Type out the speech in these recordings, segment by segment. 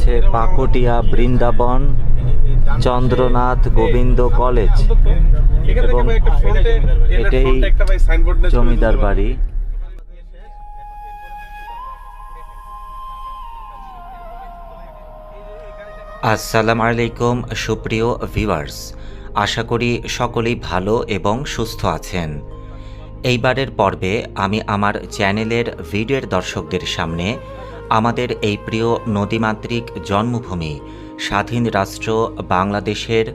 হচ্ছে পাকুটিয়া বৃন্দাবন চন্দ্রনাথ গোবিন্দ কলেজ এবং এটাই জমিদার বাড়ি। আসসালামু আলাইকুম সুপ্রিয় ভিউয়ার্স, আশা করি সকলেই ভালো এবং সুস্থ আছেন। এইবারের পর্বে আমি আমার চ্যানেলের ভিডিওর দর্শকদের সামনে আমাদের এই প্রিয় নদীমাতৃক জন্মভূমি স্বাধীন রাষ্ট্র বাংলাদেশের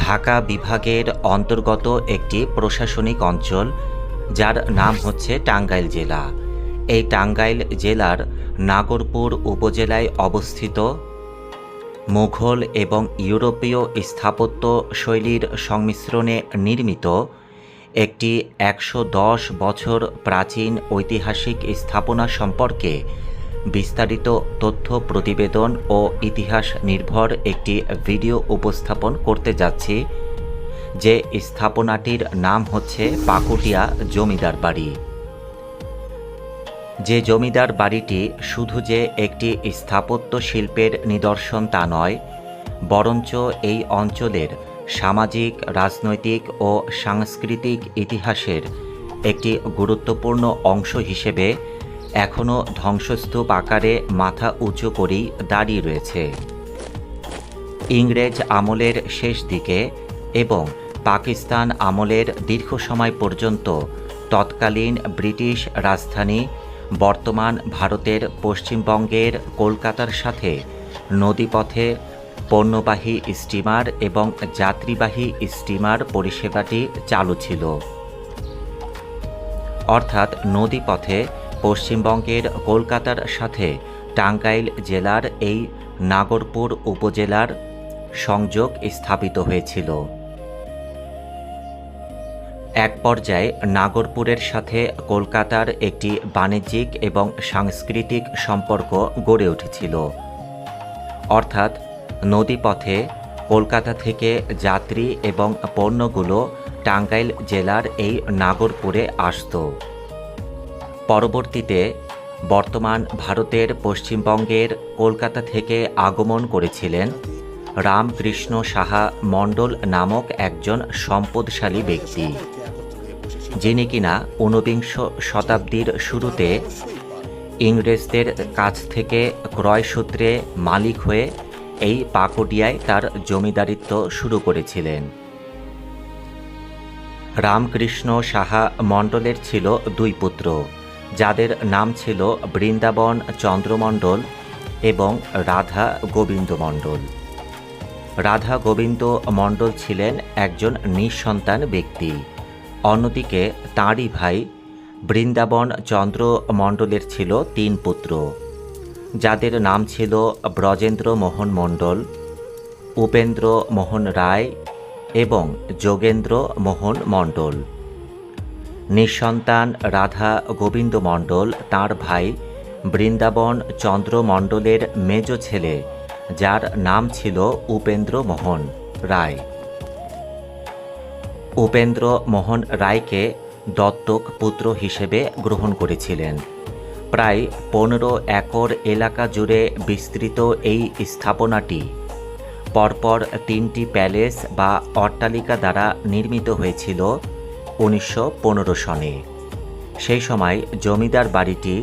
ঢাকা বিভাগের অন্তর্গত একটি প্রশাসনিক অঞ্চল, যার নাম হচ্ছে টাঙ্গাইল জেলা। এই টাঙ্গাইল জেলার নাগরপুর উপজেলায় অবস্থিত মুঘল এবং ইউরোপীয় স্থাপত্য শৈলীর সংমিশ্রণে নির্মিত একটি ১১০ বছর প্রাচীন ঐতিহাসিক স্থাপনা সম্পর্কে বিস্তারিত তথ্য প্রতিবেদন ও ইতিহাস নির্ভর একটি ভিডিও উপস্থাপন করতে যাচ্ছি, যে স্থাপনাটির নাম হচ্ছে পাকুটিয়া জমিদার বাড়ি। যে জমিদার বাড়িটি শুধু যে একটি স্থাপত্য শিল্পের নিদর্শন তা নয়, বরঞ্চ এই অঞ্চলের সামাজিক, রাজনৈতিক ও সাংস্কৃতিক ইতিহাসের একটি গুরুত্বপূর্ণ অংশ হিসেবে এখনও ধ্বংসস্তূপ আকারে মাথা উঁচু করেই দাঁড়িয়ে রয়েছে। ইংরেজ আমলের শেষ দিকে এবং পাকিস্তান আমলের দীর্ঘ সময় পর্যন্ত তৎকালীন ব্রিটিশ রাজধানী বর্তমান ভারতের পশ্চিমবঙ্গের কলকাতার সাথে নদীপথে পণ্যবাহী স্টিমার এবং যাত্রীবাহী স্টিমার পরিষেবাটি চালু ছিল। অর্থাৎ নদীপথে পশ্চিমবঙ্গের কলকাতার সাথে টাঙ্গাইল জেলার এই নাগরপুর উপজেলার সংযোগ স্থাপিত হয়েছিল। এক পর্যায়ে নাগরপুরের সাথে কলকাতার একটি বাণিজ্যিক এবং সাংস্কৃতিক সম্পর্ক গড়ে উঠেছিল। অর্থাৎ নদীপথে কলকাতা থেকে যাত্রী এবং পণ্যগুলো টাঙ্গাইল জেলার এই নাগরপুরে আসত। পরবর্তীতে বর্তমান ভারতের পশ্চিমবঙ্গের কলকাতা থেকে আগমন করেছিলেন রামকৃষ্ণ সাহা মণ্ডল নামক একজন সম্পদশালী ব্যক্তি, যিনি কিনা ১৯বিংশ শতাব্দীর শুরুতে ইংরেজদের কাছ থেকে ক্রয়সূত্রে মালিক হয়ে এই পাকুটিয়ায় তার জমিদারিত্ব শুরু করেছিলেন। রামকৃষ্ণ সাহা মণ্ডলের ছিল দুই পুত্র, যাদের নাম ছিল বৃন্দাবন চন্দ্র মণ্ডল এবং রাধা গোবিন্দ মণ্ডল। রাধা গোবিন্দ মণ্ডল ছিলেন একজন নিঃসন্তান ব্যক্তি। অন্যদিকে তাঁরই ভাই বৃন্দাবন চন্দ্র মণ্ডলের ছিল ৩ পুত্র, যাদের নাম ছিল ব্রজেন্দ্র মোহন মণ্ডল, উপেন্দ্র মোহন রায় এবং যোগেন্দ্র মোহন মণ্ডল। নিঃসন্তান রাধা গোবিন্দ মণ্ডল তাঁর ভাই বৃন্দাবন চন্দ্র মণ্ডলের মেজ ছেলে, যার নাম ছিল উপেন্দ্র মোহন রায়। উপেন্দ্র মোহন রায়কে দত্তক পুত্র হিসেবে গ্রহণ করেছিলেন। প্রায় ১৫ একর এলাকা জুড়ে বিস্তৃত এই স্থাপনাটি পরপর ৩টি প্যালেস বা অট্টালিকা দ্বারা নির্মিত হয়েছিল ১৯১৫ সনে। সেই সময় জমিদার বাড়িটি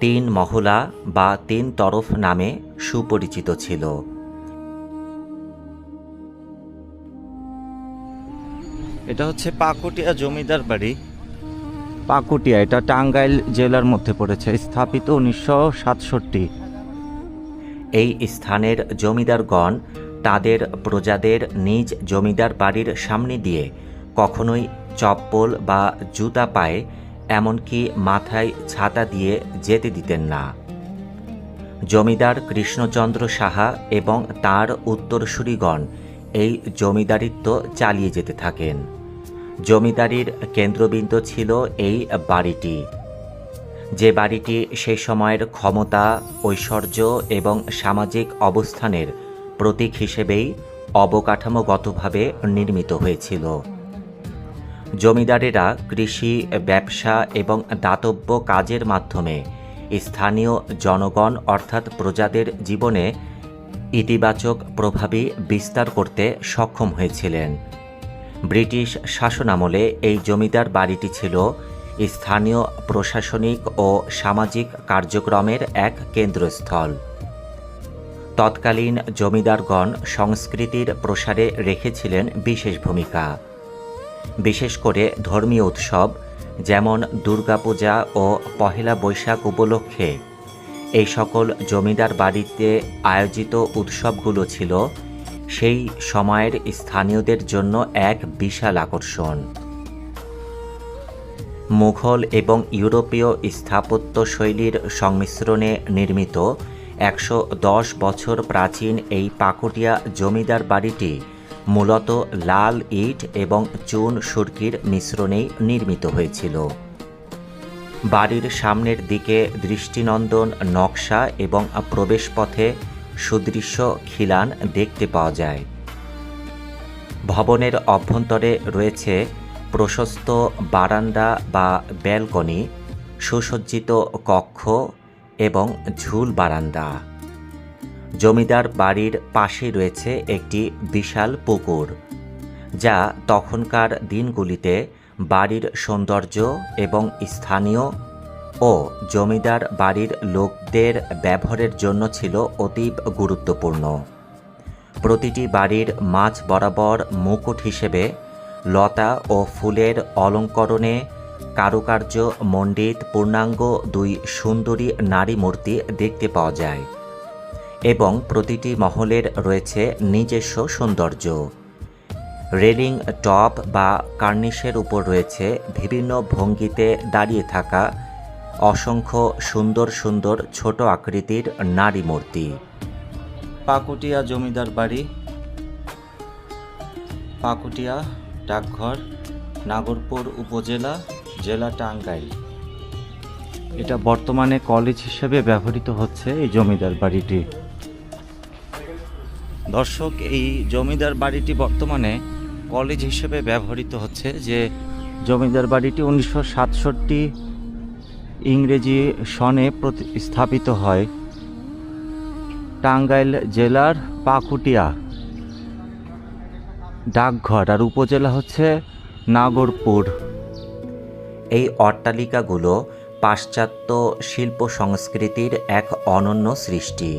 ৩ মহলা বা ৩ তরফ নামে সুপরিচিত ছিল। এটা হচ্ছে পাকুটিয়া জমিদার বাড়ি। পাকুটিয়া এটা টাঙ্গাইল জেলার মধ্যে পড়েছে, স্থাপিত ১৯৬৭। এই স্থানের জমিদারগণ তাদের প্রজাদের নিজ জমিদার বাড়ির সামনে দিয়ে কখনোই চপ্পল বা জুতা পায়ে, এমনকি মাথায় ছাতা দিয়ে যেতে দিতেন না। জমিদার কৃষ্ণচন্দ্র সাহা এবং তার উত্তরসূরিগণ এই জমিদারিত্ব চালিয়ে যেতে থাকেন। জমিদারির কেন্দ্রবিন্দু ছিল এই বাড়িটি, যে বাড়িটি সেই সময়ের ক্ষমতা, ঐশ্বর্য এবং সামাজিক অবস্থানের প্রতীক হিসেবেই অবকাঠামোগতভাবে নির্মিত হয়েছিল। জমিদারেরা কৃষি, ব্যবসা এবং দাতব্য কাজের মাধ্যমে স্থানীয় জনগণ অর্থাৎ প্রজাদের জীবনে ইতিবাচক প্রভাবই বিস্তার করতে সক্ষম হয়েছিলেন। ব্রিটিশ শাসনামলে এই জমিদার বাড়িটি ছিল স্থানীয় প্রশাসনিক ও সামাজিক কার্যক্রমের এক কেন্দ্রস্থল। তৎকালীন জমিদারগণ সংস্কৃতির প্রসারে রেখেছিলেন বিশেষ ভূমিকা। বিশেষ করে ধর্মীয় উৎসব যেমন দুর্গাপূজা ও পহেলা বৈশাখ উপলক্ষে এই সকল জমিদার বাড়িতে আয়োজিত উৎসবগুলো ছিল সেই সময়ের স্থানীয়দের জন্য এক বিশাল আকর্ষণ। মুঘল এবং ইউরোপীয় স্থাপত্যশৈলীর সংমিশ্রণে নির্মিত 110 বছর প্রাচীন এই পাকুটিয়া জমিদার বাড়িটি মূলত লাল ইট এবং চুন সুরকির মিশ্রণেই নির্মিত হয়েছিল। বাড়ির সামনের দিকে দৃষ্টিনন্দন নকশা এবং প্রবেশপথে সুদৃশ্য খিলান দেখতে পাওয়া যায়। ভবনের অভ্যন্তরে রয়েছে প্রশস্ত বারান্দা বা ব্যালকনি, সুসজ্জিত কক্ষ এবং ঝুল বারান্দা। জমিদার বাড়ির পাশে রয়েছে একটি বিশাল পুকুর, যা তখনকার দিনগুলিতে বাড়ির সৌন্দর্য এবং স্থানীয় ও জমিদার বাড়ির লোকদের ব্যবহারের জন্য ছিল অতীব গুরুত্বপূর্ণ। প্রতিটি বাড়ির মাঝ বরাবর মুকুট হিসেবে লতা ও ফুলের অলঙ্করণে কারুকার্য মণ্ডিত পূর্ণাঙ্গ 2 সুন্দরী নারী মূর্তি দেখতে পাওয়া যায় এবং প্রতিটি মহলের রয়েছে নিজস্ব সৌন্দর্য। রেলিং টপ বা কার্নিশের উপর রয়েছে বিভিন্ন ভঙ্গিতে দাঁড়িয়ে থাকা অসংখ্য সুন্দর সুন্দর ছোট আকৃতির নারী মূর্তি। পাকুটিয়া জমিদার বাড়ি, পাকুটিয়া ডাকঘর, নাগরপুর উপজেলা, জেলা টাঙ্গাইল। এটা বর্তমানে কলেজ হিসেবে ব্যবহৃত হচ্ছে এই জমিদার বাড়িটি। দর্শক, এই জমিদার বাড়িটি বর্তমানে কলেজ হিসেবে ব্যবহৃত হচ্ছে। যে জমিদার বাড়িটি 1967 ইংরেজি সনে স্থাপিত হয় টাঙ্গাইল জেলার পাকুটিয়া ডাকঘর, আর উপজেলা হচ্ছে নাগরপুর। এই অট্টালিকাগুলো পাশ্চাত্য শিল্প সংস্কৃতির এক অনন্য সৃষ্টি,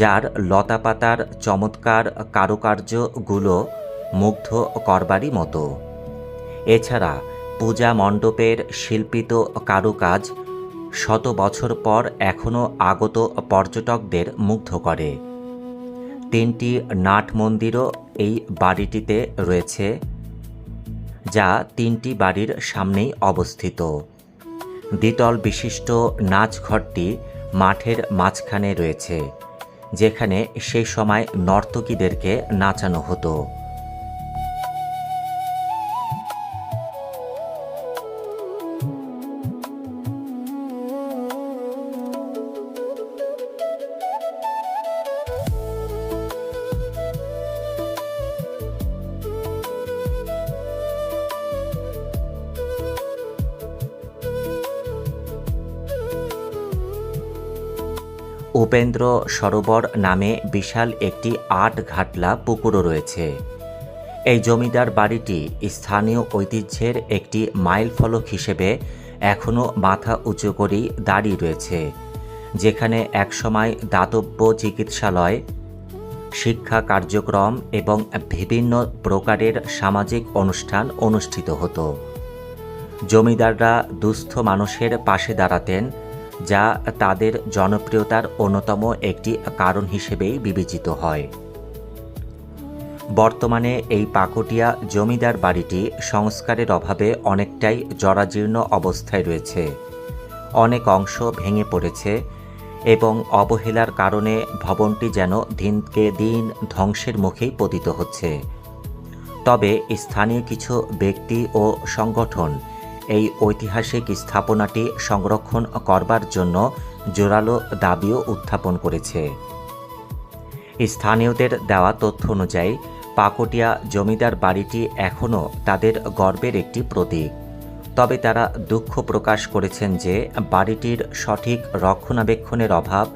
যার লতাপাতার চমৎকার কারুকার্যগুলো মুগ্ধ করবারই মতো। এছাড়া পূজা মণ্ডপের শিল্পিত কারুকাজ শত বছর পর এখনও আগত পর্যটকদের মুগ্ধ করে। 3টি নাট মন্দিরও এই বাড়িটিতে রয়েছে, যা 3টি বাড়ির সামনেই অবস্থিত। দ্বিতল বিশিষ্ট নাচঘরটি মাঠের মাঝখানে রয়েছে, যেখানে সেই সময় নর্তকীদেরকে নাচানো হতো। উপেন্দ্র সরোবর নামে বিশাল একটি 8 ঘাটলা পুকুরও রয়েছে। এই জমিদার বাড়িটি স্থানীয় ঐতিহ্যের একটি মাইলফলক হিসেবে এখনও মাথা উঁচু করেই দাঁড়িয়ে রয়েছে, যেখানে একসময় দাতব্য চিকিৎসালয়, শিক্ষা কার্যক্রম এবং বিভিন্ন প্রকারের সামাজিক অনুষ্ঠান অনুষ্ঠিত হতো। জমিদাররা দুস্থ মানুষের পাশে দাঁড়াতেন, যা তাদের জনপ্রিয়তার অন্যতম একটি কারণ হিসেবেই বিবেচিত হয়। বর্তমানে এই পাকুটিয়া জমিদার বাড়িটি সংস্কারের অভাবে অনেকটাই জরাজীর্ণ অবস্থায় রয়েছে। অনেক অংশ ভেঙে পড়েছে এবং অবহেলার কারণে ভবনটি যেন দিনকে দিন ধ্বংসের মুখেই পতিত হচ্ছে। তবে স্থানীয় কিছু ব্যক্তি ও সংগঠন এই ঐতিহাসিক স্থাপনাটি সংরক্ষণ করবার জন্য জোরালো দাবিও উত্থাপন করেছে। স্থানীয়দের দেওয়া তথ্য অনুযায়ী পাকুটিয়া জমিদার বাড়িটি এখনও তাদের গর্বের একটি প্রতীক। তবে তারা দুঃখ প্রকাশ করেছেন যে বাড়িটির সঠিক রক্ষণাবেক্ষণের অভাব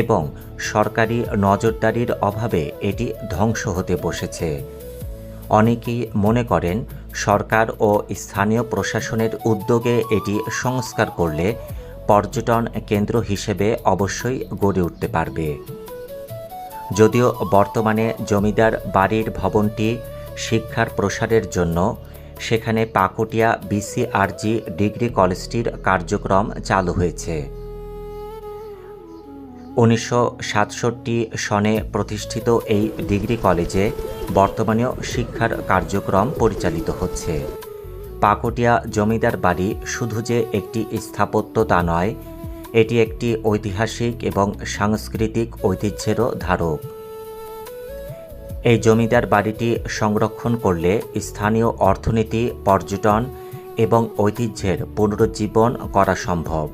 এবং সরকারি নজরদারির অভাবে এটি ধ্বংস হতে বসেছে। অনেকেই মনে করেন সরকার ও স্থানীয় প্রশাসনের উদ্যোগে এটি সংস্কার করলে পর্যটন কেন্দ্র হিসেবে অবশ্যই গড়ে উঠতে পারবে। যদিও বর্তমানে জমিদার বাড়ির ভবনটি শিক্ষার প্রসারের জন্য সেখানে পাকুটিয়া বিসিআরজি ডিগ্রি কলেজটির কার্যক্রম চালু হয়েছে। 1967 সনে প্রতিষ্ঠিত এই ডিগ্রি কলেজে বর্তমানেও শিক্ষার কার্যক্রম পরিচালিত হচ্ছে। পাকুটিয়া জমিদার বাড়ি শুধু যে একটি স্থাপত্য তা নয়, এটি একটি ঐতিহাসিক এবং সাংস্কৃতিক ঐতিহ্যেরও ধারক। এই জমিদার বাড়িটি সংরক্ষণ করলে স্থানীয় অর্থনীতি, পর্যটন এবং ঐতিহ্যের পুনরুজ্জীবন করা সম্ভব।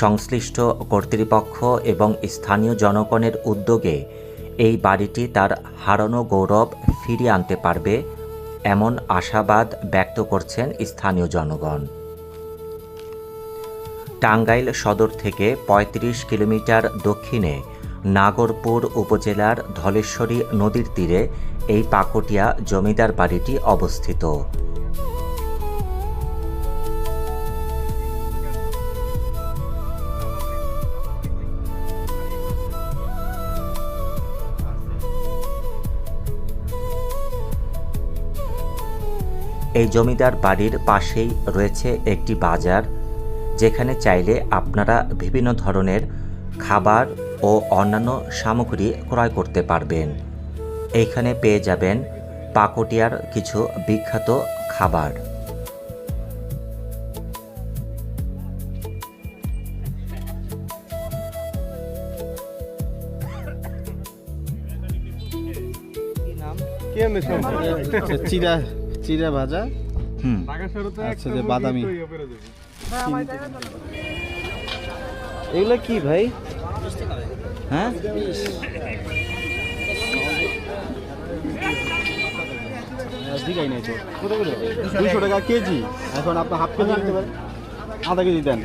সংশ্লিষ্ট কর্তৃপক্ষ এবং স্থানীয় জনগণের উদ্যোগে এই বাড়িটি তার হারানো গৌরব ফিরিয়ে আনতে পারবে এমন আশাবাদ ব্যক্ত করছেন স্থানীয় জনগণ। টাঙ্গাইল সদর থেকে ৩৫ কিলোমিটার দক্ষিণে নাগরপুর উপজেলার ধলেশ্বরী নদীর তীরে এই পাকুটিয়া জমিদার বাড়িটি অবস্থিত। এই জমিদার বাড়ির পাশেই রয়েছে একটি বাজার, যেখানে চাইলে আপনারা বিভিন্ন ধরনের খাবার ও অন্যান্য সামগ্রী ক্রয় করতে পারবেন। এইখানে পেয়ে যাবেন পাকুটিয়ার কিছু বিখ্যাত খাবার। চিরা চিরা ভাজা, আচ্ছা যে বাদামি, এগুলো কি ভাই? হ্যাঁ, দিঘাই নাই তো, 200 টাকা কেজি। এখন আপনার হাফ কেজি নিতে পারেন, আধা কেজি দেন।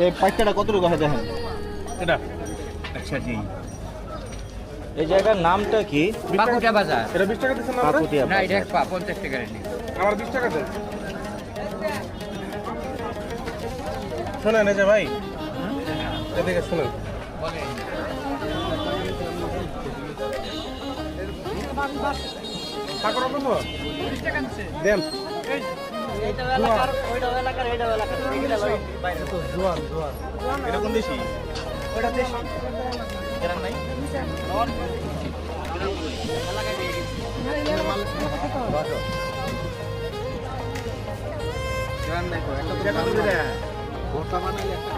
এই পাইকাটা কত টাকা হয় দেখেন এটা? আচ্ছা জি, এই জায়গার নামটা কি? পাকুটিয়া বাজার। এটা 20 টাকা দিচ্ছেন না? পাকুটিয়া না, এটা 50 টাকা রেট। আমার 20 টাকা দেন। শোনেন এই যে ভাই, এদিকে শুনুন, ঠাকুর আপনার 20 টাকা দিচ্ছে দেন। এইটা এলাকার, ওইটা এলাকার, এইটা এলাকার, এইটা বাইরে তো জোয়ার জোয়ার। এটা কোন দেশি? ওটা দেশি। এরা নাই এলাকায় দিয়ে গেছে। জান নাই কো, একটা টাকা তো দিলে ভোটা বানাইলে একটা।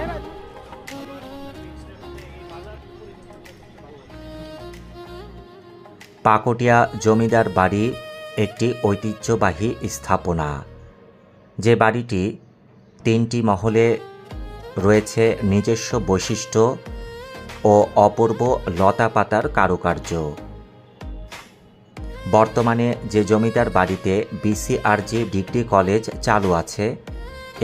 পাকুটিয়া জমিদার বাড়ি একটি ঐতিহ্যবাহী স্থাপনা, যে বাড়িটি 3টি মহলে রয়েছে নিজস্ব বৈশিষ্ট্য ও অপূর্ব লতাপাতার কারুকার্য। বর্তমানে যে জমিদার বাড়িতে বিসিআরজি ডিগ্রি কলেজ চালু আছে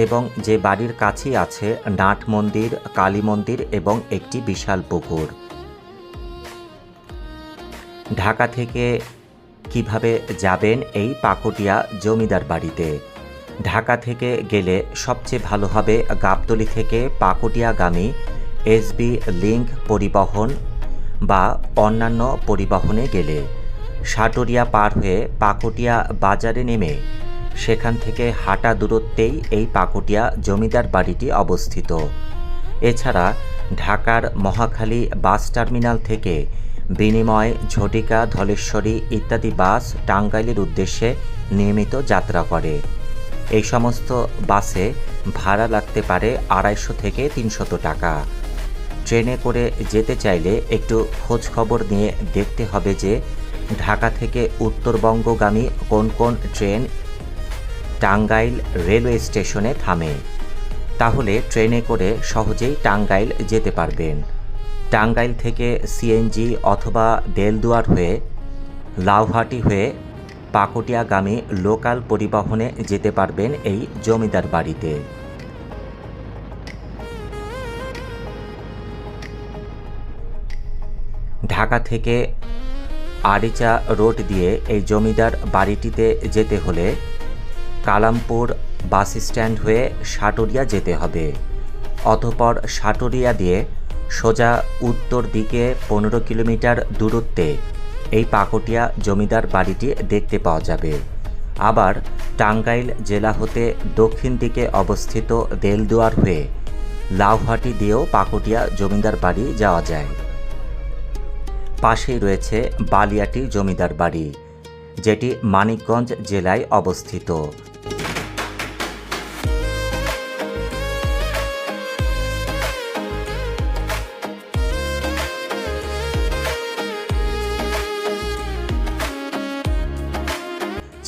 এবং যে বাড়ির কাছেই আছে নাট মন্দির, কালী মন্দির এবং একটি বিশাল পুকুর। ঢাকা থেকে কিভাবে যাবেন এই পাকুটিয়া জমিদার বাড়িতে? ঢাকা থেকে গেলে সবচেয়ে ভালো হবে গাবতলী থেকে পাকুটিয়াগামী এসবি লিংক পরিবহন বা অন্যান্য পরিবহনে গেলে সাটুরিয়া পার হয়ে পাকুটিয়া বাজারে নেমে সেখান থেকে হাঁটা দূরত্বেই এই পাকুটিয়া জমিদার বাড়িটি অবস্থিত। এছাড়া ঢাকার মহাখালী বাস টার্মিনাল থেকে বিনিময়, ঝটিকা, ধলেশ্বরী ইত্যাদি বাস টাঙ্গাইলের উদ্দেশ্যে নিয়মিত যাত্রা করে। এই সমস্ত বাসে ভাড়া লাগতে পারে 250 থেকে 300 টাকা। ট্রেনে করে যেতে চাইলে একটু খোঁজ খবর নিয়ে দেখতে হবে যে ঢাকা থেকে উত্তরবঙ্গগামী কোন কোন ট্রেন টাঙ্গাইল রেলওয়ে স্টেশনে থামে। তাহলে ট্রেনে করে সহজেই টাঙ্গাইল যেতে পারবেন। টাঙ্গাইল থেকে সিএনজি অথবা দেলদুয়ার হয়ে লাউহাটি হয়ে পাকুটিয়াগামী লোকাল পরিবহনে যেতে পারবেন এই জমিদার বাড়িতে। ঢাকা থেকে আরিচা রোড দিয়ে এই জমিদার বাড়িটিতে যেতে হলে কালামপুর বাস স্ট্যান্ড হয়ে সাটুরিয়া যেতে হবে। অতঃপর সাটুরিয়া দিয়ে সোজা উত্তর দিকে 15 কিলোমিটার দূরত্বে এই পাকুটিয়া জমিদার বাড়িটি দেখতে পাওয়া যাবে। আবার টাঙ্গাইল জেলা হতে দক্ষিণ দিকে অবস্থিত দেলদুয়ার হয়ে লাউহাটি দিয়েও পাকুটিয়া জমিদার বাড়ি যাওয়া যায়। পাশেই রয়েছে বালিয়াটি জমিদার বাড়ি, যেটি মানিকগঞ্জ জেলায় অবস্থিত।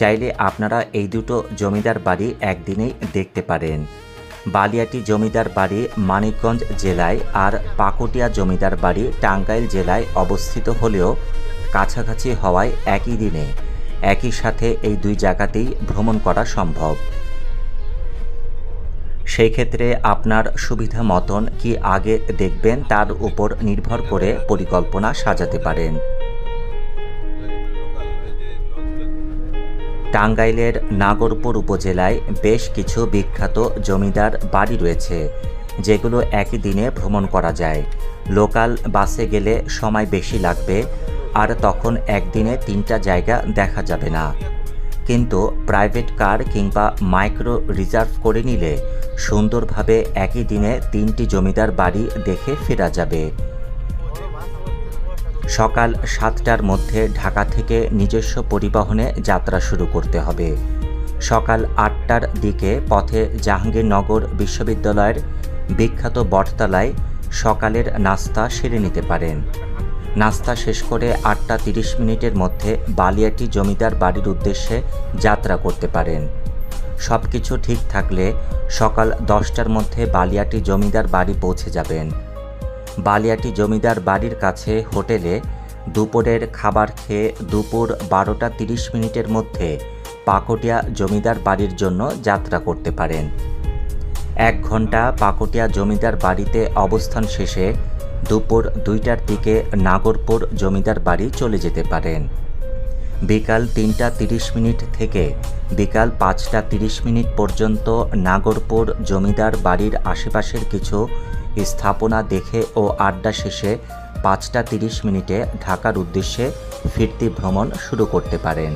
চাইলে আপনারা এই দুটো জমিদার বাড়ি একদিনেই দেখতে পারেন। বালিয়াটি জমিদার বাড়ি মানিকগঞ্জ জেলায় আর পাকুটিয়া জমিদার বাড়ি টাঙ্গাইল জেলায় অবস্থিত হলেও কাছাকাছি হওয়ায় একই দিনে একই সাথে এই দুই জায়গাতেই ভ্রমণ করা সম্ভব। সেই ক্ষেত্রে আপনার সুবিধা মতন কি আগে দেখবেন তার উপর নির্ভর করে পরিকল্পনা সাজাতে পারেন। টাঙ্গাইলের নাগরপুর উপজেলায় বেশ কিছু বিখ্যাত জমিদার বাড়ি রয়েছে, যেগুলো একই দিনে ভ্রমণ করা যায়। লোকাল বাসে গেলে সময় বেশি লাগবে, আর তখন একদিনে 3টা জায়গা দেখা যাবে না। কিন্তু প্রাইভেট কার কিংবা মাইক্রো রিজার্ভ করে নিলে সুন্দরভাবে একই দিনে 3টি জমিদার বাড়ি দেখে ফেরা যাবে। সকাল 7টার মধ্যে ঢাকা থেকে নিজস্ব পরিবহনে যাত্রা শুরু করতে হবে। সকাল 8টার দিকে পথে জাহাঙ্গীরনগর বিশ্ববিদ্যালয়ের বিখ্যাত বটতলায় সকালের নাস্তা সেরে নিতে পারেন। নাস্তা শেষ করে 8টা 30 মিনিটের মধ্যে বালিয়াটি জমিদার বাড়ির উদ্দেশ্যে যাত্রা করতে পারেন। সব কিছু ঠিক থাকলে সকাল 10টার মধ্যে বালিয়াটি জমিদার বাড়ি পৌঁছে যাবেন। বালিয়াটি জমিদার বাড়ির কাছে হোটেলে দুপুরের খাবার খেয়ে দুপুর 12টা 30 মিনিটের মধ্যে পাকুটিয়া জমিদার বাড়ির জন্য যাত্রা করতে পারেন। 1 ঘন্টা পাকুটিয়া জমিদার বাড়িতে অবস্থান শেষে দুপুর 2টার দিকে নাগরপুর জমিদার বাড়ি চলে যেতে পারেন। বিকাল 3টা 30 মিনিট থেকে বিকাল 5টা 30 মিনিট পর্যন্ত নাগরপুর জমিদার বাড়ির আশেপাশের কিছু স্থাপনা দেখে ও আড্ডা শেষে 5টা 30 মিনিটে ঢাকার উদ্দেশ্যে ফিরতি ভ্রমণ শুরু করতে পারেন।